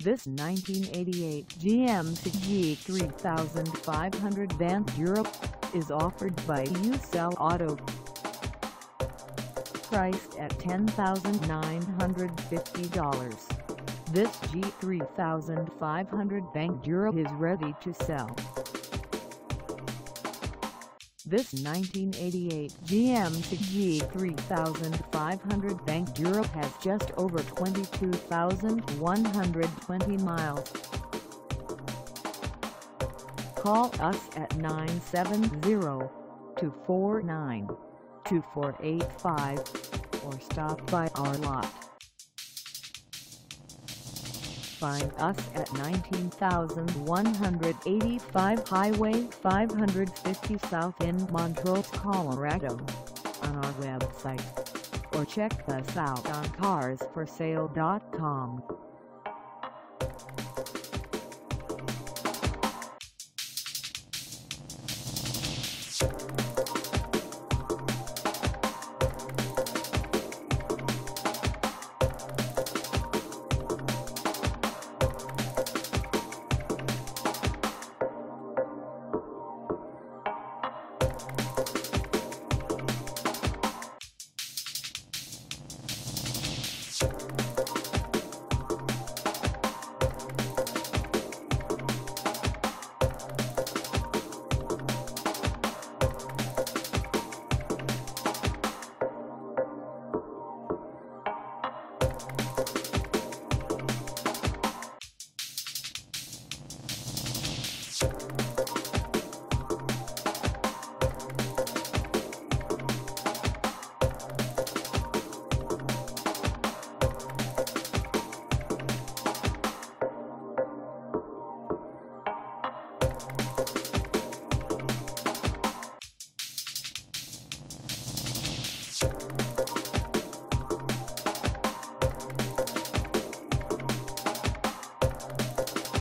This 1988 GMC G3500 Vandura is offered by U-Sell Auto. Priced at $10,950, this G3500 Vandura is ready to sell. This 1988 GMC G3500 Vandura has just over 22,120 miles. Call us at 970-249-2485 or stop by our lot. Find us at 19,185 Highway 550 South in Montrose, Colorado, on our website, or check us out on carsforsale.com.